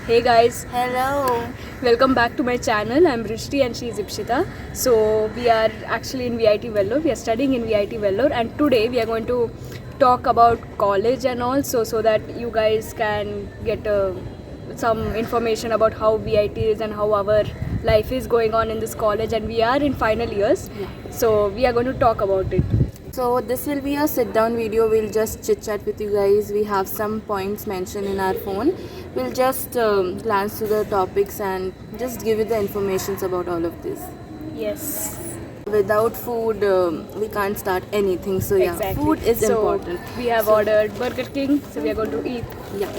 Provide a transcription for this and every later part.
Hey guys, Hello. welcome back to my channel. I'm Rishti and she is Ipshita. So we are actually in VIT Vellore. We are studying in VIT Vellore, and today we are going to talk about college and also so that you guys can get some information about how VIT is and how our life is going on in this college. And we are in final years, so we are going to talk about it. So this will be a sit down video. We'll just chit chat with you guys. We have some points mentioned in our phone. We'll just glance through the topics and just give you the informations about all of this. Yes. Without food, we can't start anything. So yeah, Exactly. food is So important. we have ordered Burger King, so we are going to eat. Yeah,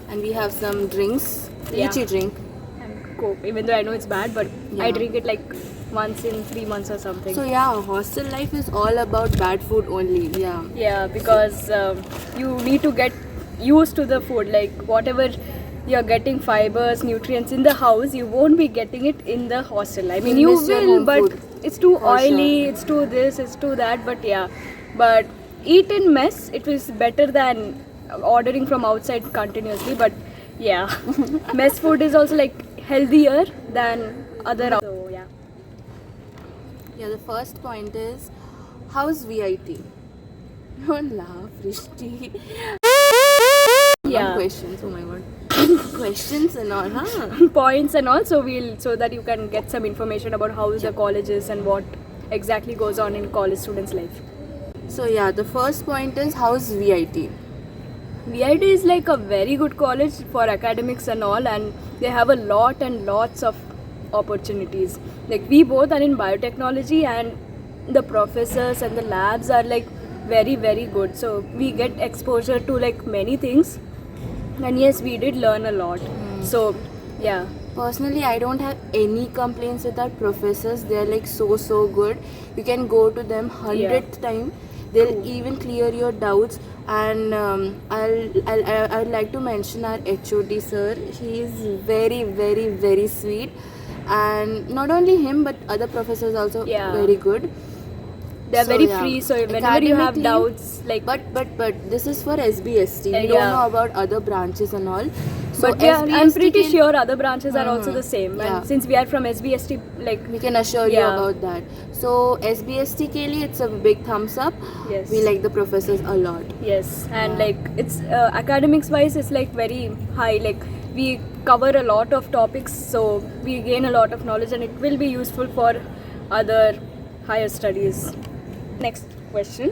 and we have some drinks. Yeah. Lychee drink. And Coke, even though I know it's bad, but I Yeah. drink it like once in 3 months or something. So yeah, hostel life is all about bad food only. Yeah. Yeah, because you need to get used to the food. Like whatever you're getting fibers, nutrients in the house, you won't be getting it in the hostel. I mean, You'll you miss your will, home but food, it's too for oily. sure. It's too this. It's too that. But yeah, but eat in mess. It is better than ordering from outside continuously. But yeah, mess food is also like healthier than other. So yeah. Yeah, the first point is how's VIT? Don't laugh, Rishti. Yeah. Not questions. Oh my god. Questions and all, huh? Points and also so that you can get some information about how the college is and what exactly goes on in college students life. So yeah, the first point is how's VIT? VIT is like a very good college for academics and all, and they have a lot and lots of opportunities. Like we both are in biotechnology, and the professors and the labs are like very good, so we get exposure to like many things, and yes, we did learn a lot. So yeah. Personally, I don't have any complaints with our professors. They're like so good. You can go to them 100th time. They'll even clear your doubts. And I'd like to mention our HOD sir. He is very sweet. And not only him, but other professors also Yeah. very good. They're So, very yeah. free, so whenever you have Academically, doubts, like but this is for SBST. We Yeah. don't know about other branches and all. So but yeah, I'm pretty SBST sure other branches are also the same. Yeah. And since we are from SBST, like we can assure you Yeah. about that. So SBST ke liye it's a big thumbs up. Yes. We like the professors a lot. yes, and like it's academics wise, it's like very high. Like we cover a lot of topics, so we gain a lot of knowledge, and it will be useful for other higher studies. Next question.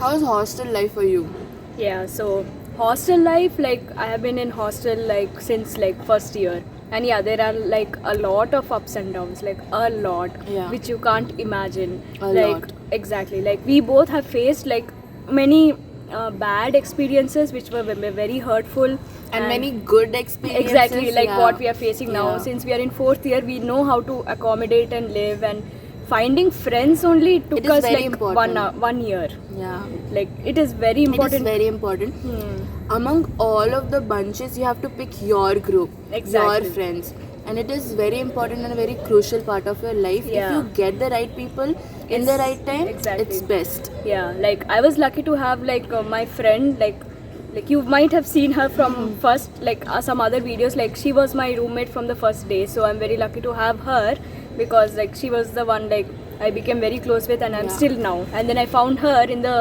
How's hostel life for you? Yeah, so hostel life, like I have been in hostel like since like first year, and yeah, there are like a lot of ups and downs, like a lot, Yeah. which you can't imagine. A like lot. exactly, like we both have faced like many bad experiences which were very hurtful, And many good experiences. exactly like yeah. what we are facing now. Yeah. Since we are in fourth year, we know how to accommodate and live, and finding friends only took It is us very like important. one year. Yeah. Like it is very It is important. very important. Among all of the bunches, you have to pick your group, Exactly. your friends, and it is very important and a very crucial part of your life. Yeah. If you get the right people in It's- the right time, exactly. it's best. Yeah, like I was lucky to have like my friend, like you might have seen her from first, like some other videos. Like she was my roommate from the first day, so I'm very lucky to have her, because like she was the one like I became very close with, and I'm Yeah. still now. And then I found her in the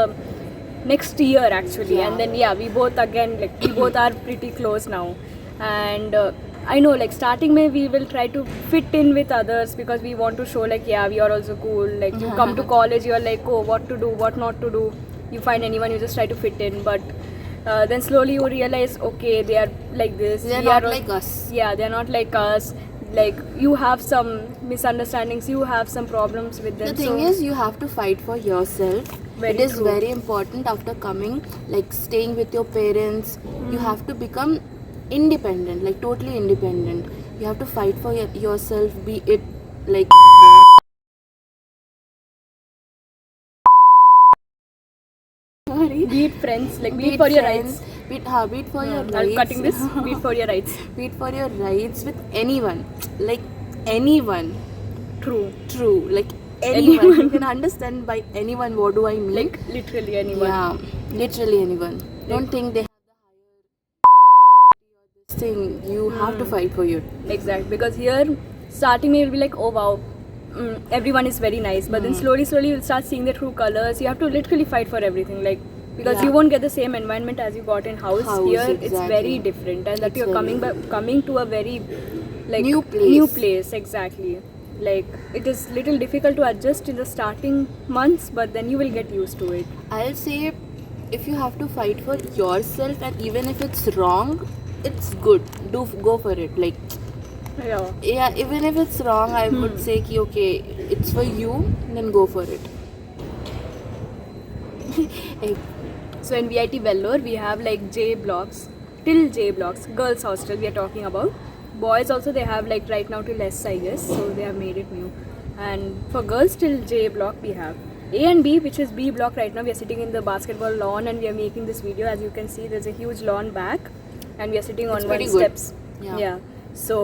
next year actually, Yeah. and then yeah, we both again like we both are pretty close now. And I know like starting May we will try to fit in with others, because we want to show like yeah, we are also cool. Like you come to college, you're like, oh, what to do, what not to do. You find anyone, you just try to fit in, but then slowly you realize, okay, they are like this. They're we not are like us. Yeah, they're not like us. Like you have some misunderstandings, you have some problems with them. The thing so, is, you have to fight for yourself. Very it is true. very important after coming, like staying with your parents. You have to become independent, like totally independent. You have to fight for yourself, be it like. Sorry. be it friends, like be Be it for your friends, rights. Be it for your rights. I'm cutting this. Be it for your rights. Be it for your rights with anyone, like anyone. True. True, like anyone. You can understand by anyone what do I mean. Like literally anyone. Yeah, literally anyone. Don't think they have the higher this thing you have to fight for it. Exactly, because here starting me will be like, oh wow, everyone is very nice, but then slowly you'll start seeing the true colors. You have to literally fight for everything, like, because Yeah. you won't get the same environment as you got in house. Here it's Exactly. very different, and that It's you're very coming to a very like New place. exactly. Like it is little difficult to adjust in the starting months, but then you will get used to it. I'll say if you have to fight for yourself, and even if it's wrong, it's good. Go for it. Like, Yeah. even if it's wrong, I would say ki, okay, it's for you, then go for it. Eh, So in VIT Vellore, we have like J blocks, till J blocks, girls hostel we are talking about. Boys also they have like right now till S I guess, so they have made it new. And for girls till J block we have A and B, which is B block right now. We are sitting in the basketball lawn and we are making this video. As you can see, there's a huge lawn back, and we are sitting on It's one pretty good. steps. Yeah. So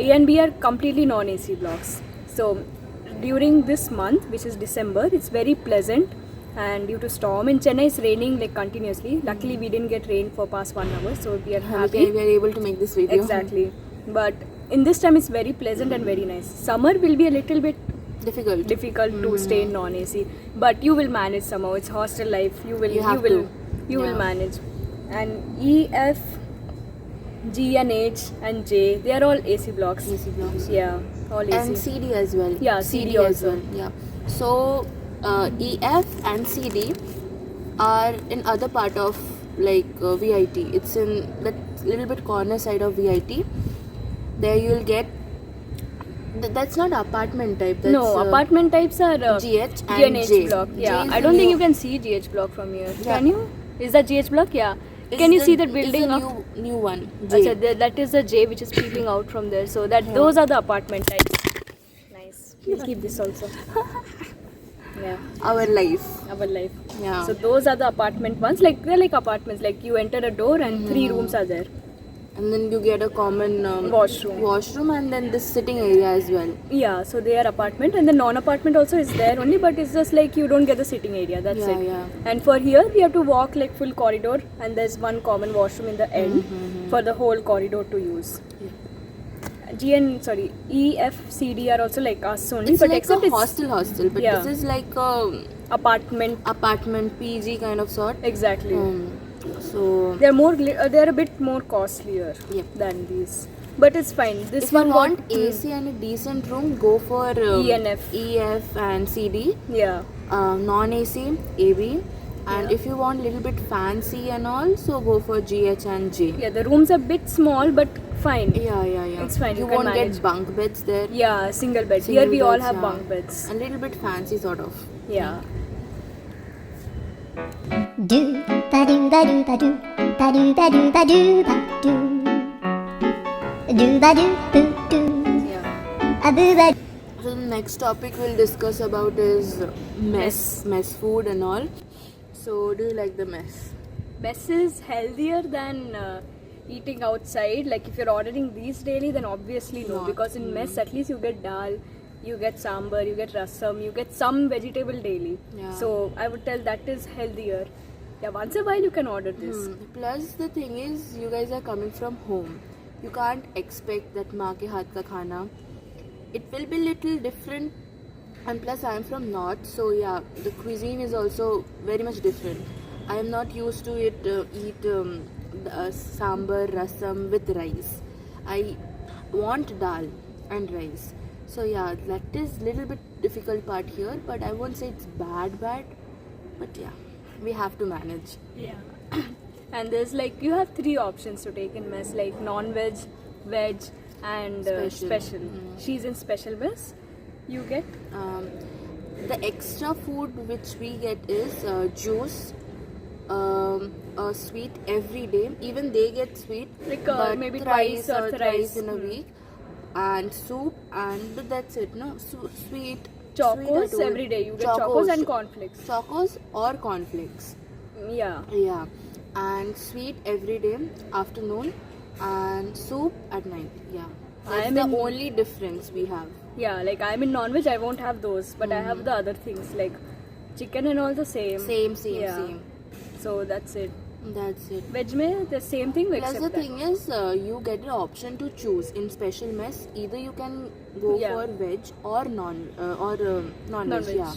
A and B are completely non-AC blocks. So during this month, which is December, it's very pleasant. And due to storm in Chennai, it's raining like continuously. Luckily, we didn't get rain for past 1 hour, so we are happy. Okay, we are able to make this video. Exactly. But in this time, it's very pleasant and very nice. Summer will be a little bit Difficult. difficult to stay in non-AC, but you will manage somehow. It's hostel life. You will Yeah. manage. And E, F, G and H and J, they are all AC blocks. AC blocks. Yeah, all AC. And CD as well. Yeah, CD as also. well. Yeah. So EF and CD are in other part of like VIT. It's in that little bit corner side of VIT. There you'll get. That's not apartment type. That's, No, apartment types are GH G and and H J. block. J Yeah, is I the don't think new- you can see GH block from here. Yeah. Can you? Is that GH block? Yeah. It's Can you the- see that it's building the up? new one. J. Achha, that is the J which is peeping out from there. So that those are the apartment types. Nice. We'll keep this also. Yeah, Our life. our life. Yeah. So those are the apartment ones. Like they're like apartments. Like you enter a door and 3 rooms are there. And then you get a common Washroom. and then this sitting area as well. Yeah, so they are apartment, and the non-apartment also is there only, but it's just like you don't get the sitting area. That's Yeah, it. yeah. And for here, we have to walk like full corridor, and there's one common washroom in the end for the whole corridor to use. E, F, C, D are also like us only, It's but like except a it's hostel, but Yeah. this is like a apartment. apartment PG kind of sort. Exactly. So They're a bit more costlier Yep. than these, but it's fine. This if you one want got AC and a decent room, go for ENF. EF and CD. Yeah. Non-AC, AB. And if you want little bit fancy and all, so go for GH and J. Yeah, the rooms are a bit small, but fine. Yeah. It's fine, You you can won't manage. get bunk beds there. Yeah, single bed. Single Here we all beds, have yeah. bunk beds. A little bit fancy sort of. Yeah. Do ba do ba do ba do ba do ba do ba do ba do ba do boo do Yeah. a boo ba. So the next topic we'll discuss about is mess food and all. So do you like the mess? Mess is healthier than eating outside. Like if you're ordering these daily, then obviously no. Not. Because in mess, at least you get dal, you get sambar, you get rasam, you get some vegetable daily. Yeah. So I would tell that is healthier. Yeah, once a while you can order this. Plus the thing is, you guys are coming from home. You can't expect that maa ke haath ka khana. It will be little different, and plus I am from north, so yeah, the cuisine is also very much different. I am not used to eat sambar rasam with rice. I want dal and rice. So yeah, that is little bit difficult part here, but I won't say it's bad, but yeah, we have to manage. Yeah. And there's like, you have 3 options to take in mess, like non-veg, veg and Special. special. She's in special mess. You get The extra food which we get is juice, a sweet every day. Even they get sweet, Like, but maybe twice or thrice. in a week, and soup, and that's it. No, sweet. chocos sweet I every day. You get Chocos. chocos and cornflakes. Chocos or cornflakes. Yeah. Yeah, and sweet every day afternoon, and soup at night. Yeah, that's I'm the in- only difference we have. Yeah, like I'm in non-veg, I won't have those, but I have the other things like chicken and all the same. Same. Yeah. So that's it. That's it. Veg में the same thing. We Plus accept the that. thing is, you get the option to choose in special mess. Either you can go Yeah. for veg or non-veg. Non-veg. Yeah.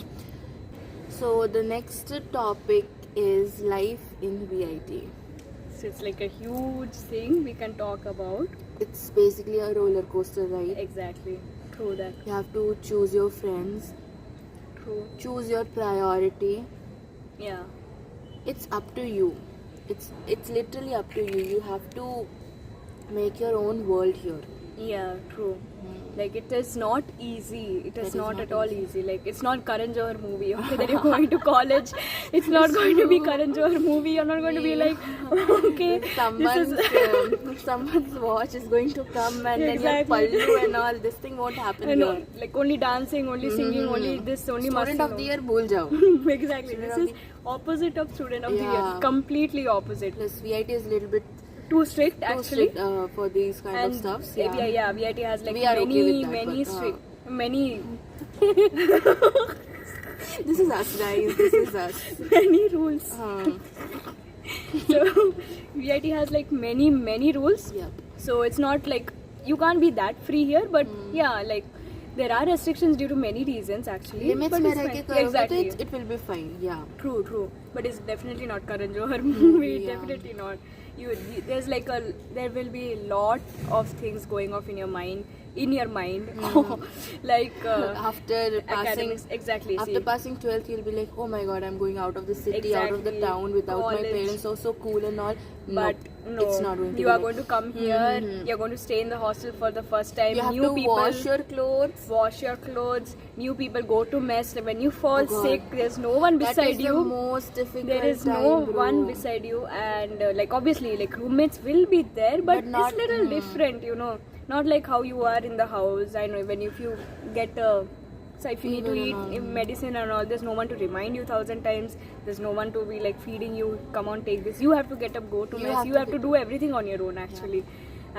So the next topic is life in VIT. So it's like a huge thing we can talk about. It's basically a roller coaster ride. Exactly. True that. You have to choose your friends, True. choose your priority. Yeah. It's up to you. It's literally up to you. You have to make your own world here. Yeah. True. Like it is not easy. It is not at all easy. Like it's not Karan Johar movie. Okay, that you're going to college. It's not going to be Karan Johar movie. You're not going to be like, okay, Someone's watch is going to come and Exactly. then your pallu and all. This thing won't happen I know, here. like only dancing, only singing, only this, only Student of the year, bhul jao. Exactly. Student This of is opposite of student of the year. Yeah. Completely opposite. Plus VIT is a little bit Too strict too actually. strict for these kind of And stuffs. yeah, VIT has like We are many, okay with that, many but, strict, many, This is us, guys. This is us. many rules. Hmm. So VIT has like many, many rules. Yep. So it's not like you can't be that free here, but Hmm. yeah, like there are restrictions due to many reasons actually. Limits but में it's रह fine. के करोगे Exactly. तो it will be fine. Yeah. True. But it's definitely not Karan Johar movie. Yeah. Definitely not. There's like there will be a lot of things going off in your mind, like After passing academics. Exactly. After see. passing 12th, you'll be like, oh my god, I'm going out of the city, out of the Exactly. town without my College. parents. So cool and all. But Nope, no, it's not going to you be are like- going to come here. You're going to stay in the hostel for the first time. You have new to people, wash your clothes. wash your clothes. New people go to mess. When you fall Oh God. sick, there's no one That beside is the you. most difficult There is time, no bro. one beside you, and like obviously, like roommates will be there, but, But not- it's little different, Not like how you are in the house. I know if you get so if you need to Fever and eat medicine and all, there's no one to remind you 1,000 times. There's no one to be like feeding you. Come on, take this. You have to get up, go to mess. You have to do everything on your own actually.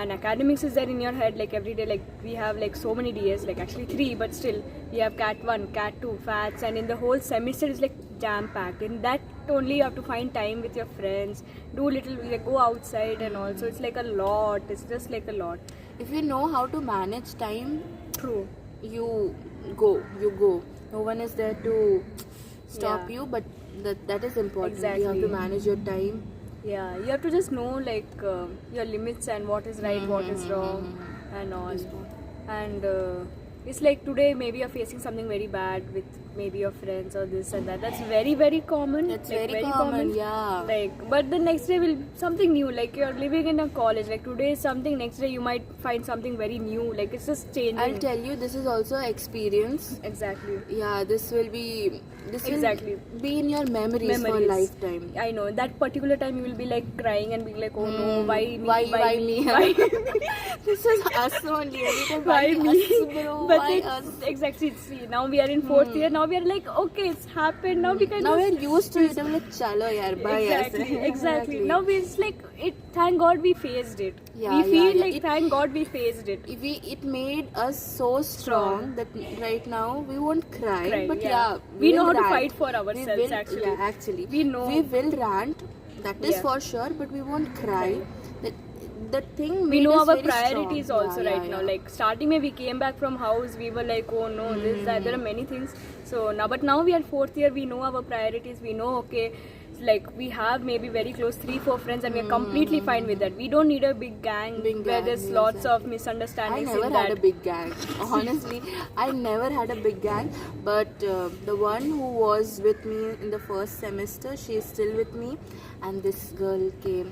And academics is there in your head like every day. Like we have like so many DS, like actually 3, but still we have Cat 1, Cat 2, FATs, and in the whole semester is like jam packed. In that only you have to find time with your friends, do little like go outside and all. So it's like a lot. It's just like a lot. If you know how to manage time, True. you go. No one is there to stop Yeah. you, but that is important. You have Exactly. to manage your time. Yeah, you have to just know like your limits and what is right, what is wrong, and all. And it's like today maybe you're facing something very bad with maybe your friends or this and that. That's very, very common. That's like, very common, yeah. Like, but the next day will something new. Like you're living in a college. Like today is something. Next day you might find something very new. Like it's just changing. I'll tell you, this is also experience. Exactly. Yeah, this will be be in your memories for a lifetime. I know that particular time you will be like crying and being like, oh no, why me? Why me? Why This is us only. Every time, why me? us, bro? But Why it's us? exactly. See, now we are in 4th year. Now we are like, okay, it's happened. Now we can. Now just- we're used to it. I'm like, chalo yaar, bye. Exactly. Now it's like it. Thank God we faced it. Yeah, we feel yeah. like thank God we faced it. It made us so strong that right now we won't cry, but yeah, we know will how to rant. fight for ourselves. We will, actually, yeah, actually, we know. we will rant. That is Yeah. for sure, but we won't cry. The thing we made know us our very priorities strong. also Yeah, right yeah, now. yeah. Like starting when we came back from house, we were like, oh no, this that. There are many things. So now, but now we are 4th year. We know our priorities. We know okay. Like we have maybe very close 3-4 friends and we are completely fine with that. We don't need a big gang Big where gang, there's yes, lots exactly. of misunderstandings. I never in had that. a big gang. Honestly, I never had a big gang. But the one who was with me in the first semester, she is still with me, and this girl came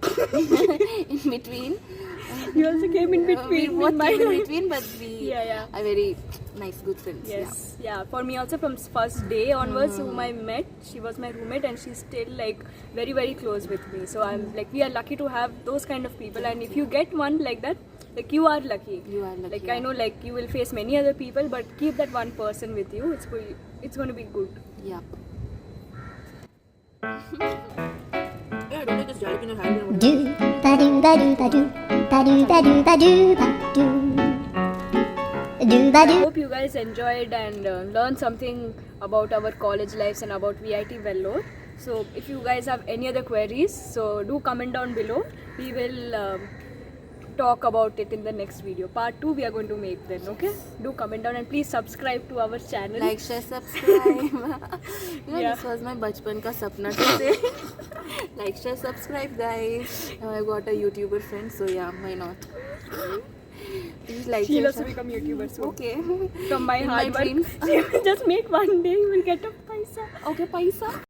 in between. You also came in We between. both with my- came in between, but we Yeah. are very nice, good friends. Yes, yeah. For me also from first day onwards, whom I met, she was my roommate, and she's still like very, very close with me. So I'm like, we are lucky to have those kind of people. And if you get one like that, like you are lucky. You are lucky, Like yeah. I know, like you will face many other people, but keep that one person with you. It's going to be good. Yeah. Yeah, don't let this jalapeno in your hand. Do ba do ba do ba do ba do ba do ba do ba do do ba I do. hope you guys enjoyed and learned something about our college lives and about VIT Vellore. So if you guys have any other queries, so do comment down below. We will talk about it in the next video. Part 2 we are going to make then, okay? Do comment down and please subscribe to our channel. Like, share, subscribe. Yeah. This was my bachpan ka sapna to say. Like, share, subscribe, guys. Now I got a YouTuber friend, so yeah, why not? Please like, She'll share, also become YouTuber soon. Okay. From my In hard my work. dreams. Just make one day, you will get a paisa. Okay, paisa.